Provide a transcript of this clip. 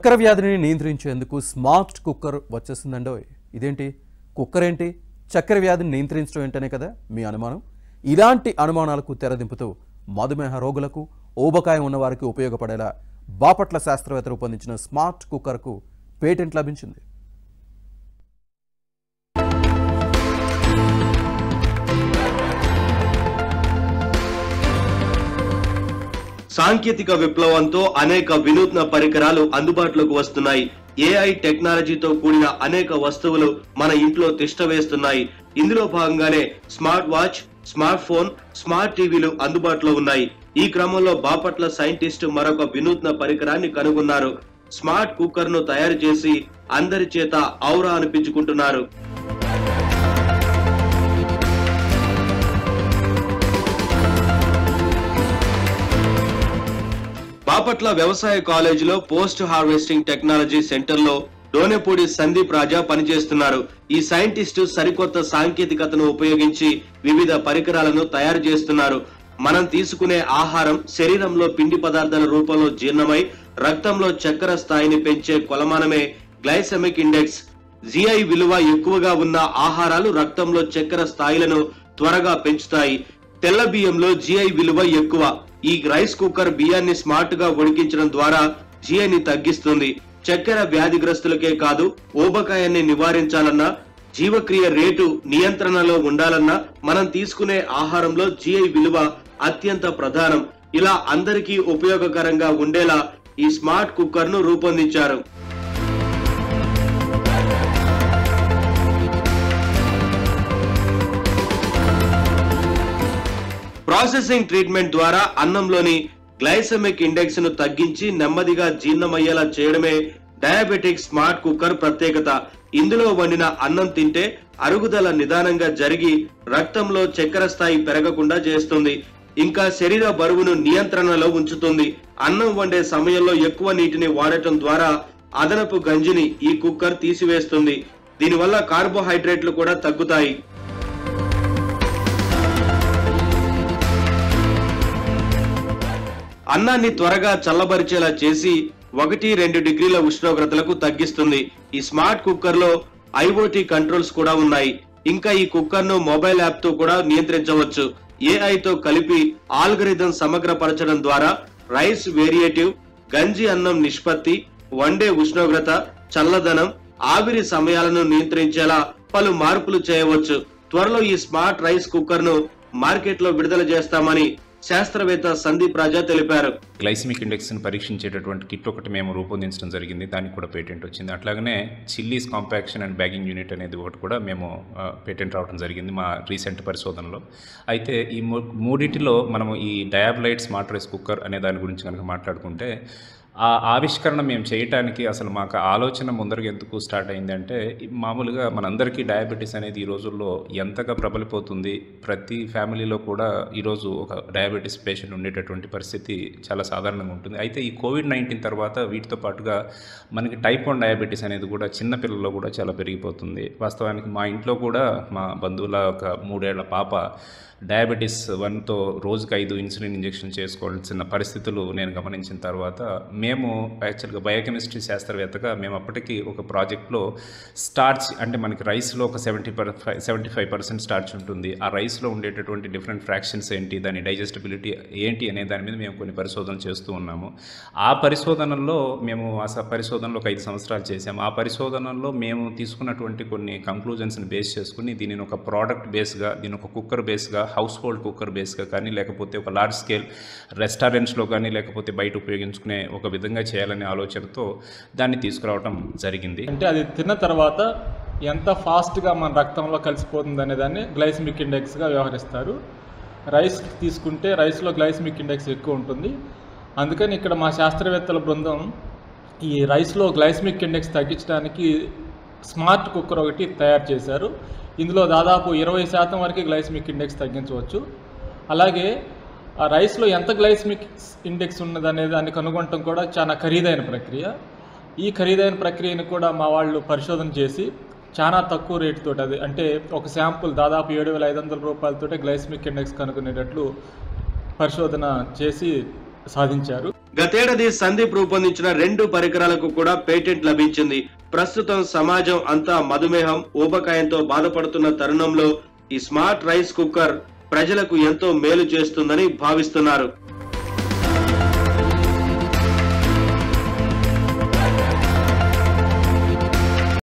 చక్కెర వ్యాధిని నియంత్రించేందుకు స్మార్ట్ కుక్కర్ వచ్చేసిందండోయ్. ఇదేంటి కుక్కర్ ఏంటి చక్కెర వ్యాధిని నియంత్రించడం ఏంటనే కదా మీ అనుమానం. ఇలాంటి అనుమానాలకు తెరదింపుతూ మధుమేహ రోగులకు ఊబకాయం ఉన్నవారికి ఉపయోగపడేలా బాపట్ల శాస్త్రవేత్త రూపొందించిన స్మార్ట్ కుక్కర్కు పేటెంట్ లభించింది. సాంకేతిక విప్లవంతో అనేక వినూత్న పరికరాలు అందుబాటులోకి వస్తున్నాయి. ఏఐ టెక్నాలజీతో కూడిన అనేక వస్తువులు మన ఇంట్లో తిష్టవేస్తున్నాయి. ఇందులో భాగంగానే smart watch, smart phone, smart టీవీలు అందుబాటులో ఉన్నాయి. ఈ క్రమంలో బాపట్ల సైంటిస్టు మరొక వినూత్న పరికరాన్ని కనుగొన్నారు. స్మార్ట్ కుక్కర్ ను తయారు చేసి అందరి చేత ఔరా అనిపించుకుంటున్నారు. బాపట్ల వ్యవసాయ కాలేజీలో పోస్ట్ హార్వెస్టింగ్ టెక్నాలజీ సెంటర్ లో డోనేపూడి సందీప్ రాజా పనిచేస్తున్నారు. ఈ సైంటిస్టు సరికొత్త సాంకేతికతను ఉపయోగించి వివిధ పరికరాలను తయారు చేస్తున్నారు. మనం తీసుకునే ఆహారం శరీరంలో పిండి పదార్థాల రూపంలో జీర్ణమై రక్తంలో చక్కెర స్థాయిని పెంచే కొలమానమే గ్లైసెమిక్ ఇండెక్స్. జిఐ విలువ ఎక్కువగా ఉన్న ఆహారాలు రక్తంలో చక్కెర స్థాయిలను త్వరగా పెంచుతాయి. తెల్ల బియ్యంలో జిఐ విలువ ఎక్కువ. ఈ రైస్ కుక్కర్ బియ్యాన్ని స్మార్ట్ గా ఉడికించడం ద్వారా జిఐని తగ్గిస్తుంది. చక్కెర వ్యాధిగ్రస్తులకే కాదు, ఊబకాయాన్ని నివారించాలన్నా, జీవక్రియ రేటు నియంత్రణలో ఉండాలన్నా మనం తీసుకునే ఆహారంలో జిఐ విలువ అత్యంత ప్రధానం. ఇలా అందరికీ ఉపయోగకరంగా ఉండేలా ఈ స్మార్ట్ కుక్కర్ ను రూపొందించారు. ప్రాసెసింగ్ ట్రీట్మెంట్ ద్వారా అన్నంలోని గ్లైసెమిక్ ఇండెక్స్ ను తగ్గించి నెమ్మదిగా జీర్ణమయ్యేలా చేయడమే డయాబెటిక్ స్మార్ట్ కుక్కర్ ప్రత్యేకత. ఇందులో వండిన అన్నం తింటే అరుగుదల నిదానంగా జరిగి రక్తంలో చక్కెర స్థాయి పెరగకుండా చేస్తుంది. ఇంకా శరీర బరువును నియంత్రణలో ఉంచుతుంది. అన్నం వండే సమయంలో ఎక్కువ నీటిని వాడటం ద్వారా అదనపు గంజిని ఈ కుక్కర్ తీసివేస్తుంది. దీనివల్ల కార్బోహైడ్రేట్లు కూడా తగ్గుతాయి. అన్నాన్ని త్వరగా చల్లబరిచేలా చేసి 1-2 డిగ్రీల ఉష్ణోగ్రతలకు తగ్గిస్తుంది. ఈ స్మార్ట్ కుక్కర్ లో ఐఓటీ కంట్రోల్స్ కూడా ఉన్నాయి. ఇంకా ఈ కుక్కర్ ను మొబైల్ యాప్ తో కూడా నియంత్రించవచ్చు. ఏఐ తో కలిపి ఆల్గరిథం సమగ్రపరచడం ద్వారా రైస్ వేరియేటివ్, గంజి అన్నం నిష్పత్తి, వండే ఉష్ణోగ్రత, చల్లదనం, ఆవిరి సమయాలను నియంత్రించేలా పలు మార్పులు చేయవచ్చు. త్వరలో ఈ స్మార్ట్ రైస్ కుక్కర్ ను మార్కెట్ లో విడుదల చేస్తామని శాస్త్రవేత్త సందీప్ రాజా తెలిపారు. గ్లైసెమిక్ ఇండెక్స్ ని పరీక్షించేటటువంటి కిట్ ఒకటి మేము రూపొందించడం జరిగింది. దానికి కూడా పేటెంట్ వచ్చింది. అట్లాగనే chillies compaction and bagging unit అనేది ఒకటి కూడా మేము పేటెంట్ రావడం జరిగింది మా రీసెంట్ పరిశోధనలో. అయితే ఈ మూడింటిలో మనము ఈ డయాబెలైట్ స్మార్ట్ రైస్ కుక్కర్ అనే దాని గురించి కనుక మాట్లాడుకుంటే, ఆ ఆవిష్కరణ మేము చేయటానికి అసలు మాకు ఆలోచన ముందరగా ఎందుకు స్టార్ట్ అయిందంటే, మామూలుగా మనందరికీ డయాబెటీస్ అనేది ఈ రోజుల్లో ఎంతగా ప్రబలిపోతుంది. ప్రతి ఫ్యామిలీలో కూడా ఈరోజు ఒక డయాబెటీస్ పేషెంట్ ఉండేటటువంటి పరిస్థితి చాలా సాధారణంగా ఉంటుంది. అయితే ఈ కోవిడ్-19 తర్వాత వీటితో పాటుగా మనకి టైప్ 1 డయాబెటీస్ అనేది కూడా చిన్న పిల్లల్లో కూడా చాలా పెరిగిపోతుంది. వాస్తవానికి మా ఇంట్లో కూడా మా బంధువుల ఒక 3 ఏళ్ల పాప డయాబెటీస్ 1తో రోజుకి 5 ఇన్సులిన్ ఇంజెక్షన్ చేసుకోవాల్సిన పరిస్థితులు నేను గమనించిన తర్వాత మేము యాక్చువల్గా బయోకెమిస్ట్రీ శాస్త్రవేత్తగా మేము అప్పటికి ఒక ప్రాజెక్ట్లో స్టార్చ్ అంటే మనకి రైస్లో ఒక 75% స్టార్చ్ ఉంటుంది. ఆ రైస్లో ఉండేటటువంటి డిఫరెంట్ ఫ్రాక్షన్స్ ఏంటి, దాని డైజెస్టబిలిటీ ఏంటి అనే దాని మీద మేము కొన్ని పరిశోధనలు చేస్తూ ఉన్నాము. ఆ పరిశోధనల్లో మేము పరిశోధనలో ఒక 5 సంవత్సరాలు చేసాము. ఆ పరిశోధనల్లో మేము తీసుకున్నటువంటి కొన్ని కంక్లూజన్స్ని బేస్ చేసుకుని దీనిని ఒక ప్రోడక్ట్ బేస్గా, దీని ఒక కుక్కర్ బేస్గా, హౌస్ హోల్డ్ కుక్కర్ బేస్గా కానీ, లేకపోతే ఒక లార్జ్ స్కేల్ రెస్టారెంట్స్లో కానీ, లేకపోతే బయట ఉపయోగించుకునే ఒక విధంగా చేయాలనే ఆలోచనతో దాన్ని తీసుకురావడం జరిగింది. అంటే అది తిన్న తర్వాత ఎంత ఫాస్ట్గా మన రక్తంలో కలిసిపోతుంది అనే దాన్ని గ్లైసెమిక్ ఇండెక్స్గా వ్యవహరిస్తారు. రైస్ తీసుకుంటే రైస్లో గ్లైసెమిక్ ఇండెక్స్ ఎక్కువ ఉంటుంది. అందుకని ఇక్కడ మా శాస్త్రవేత్తల బృందం ఈ రైస్లో గ్లైసెమిక్ ఇండెక్స్ తగ్గించడానికి స్మార్ట్ కుక్కర్ ఒకటి తయారు చేశారు. ఇందులో దాదాపు 20% వరకు గ్లైసెమిక్ ఇండెక్స్ తగ్గించవచ్చు. అలాగే ఆ రైస్లో ఎంత గ్లైసెమిక్ ఇండెక్స్ ఉన్నదనే దాన్ని కనుగొనడం కూడా చాలా ఖరీదైన ప్రక్రియ. ఈ ఖరీదైన ప్రక్రియను కూడా మా వాళ్ళు పరిశోధన చేసి చాలా తక్కువ రేటుతో, అది అంటే ఒక శాంపుల్ దాదాపు 7,500 రూపాయలతోటే గ్లైసెమిక్ ఇండెక్స్ కనుగొనేటట్లు పరిశోధన చేసి సాధించారు. గతేడాది సందీప్ రూపొందించిన 2 పరికరాలకు కూడా పేటెంట్ లభించింది. ప్రస్తుతం సమాజం అంతా మధుమేహం, ఊబకాయంతో బాధపడుతున్న తరుణంలో ఈ స్మార్ట్ రైస్ కుక్కర్ ప్రజలకు ఎంతో మేలు చేస్తుందని భావిస్తున్నారు.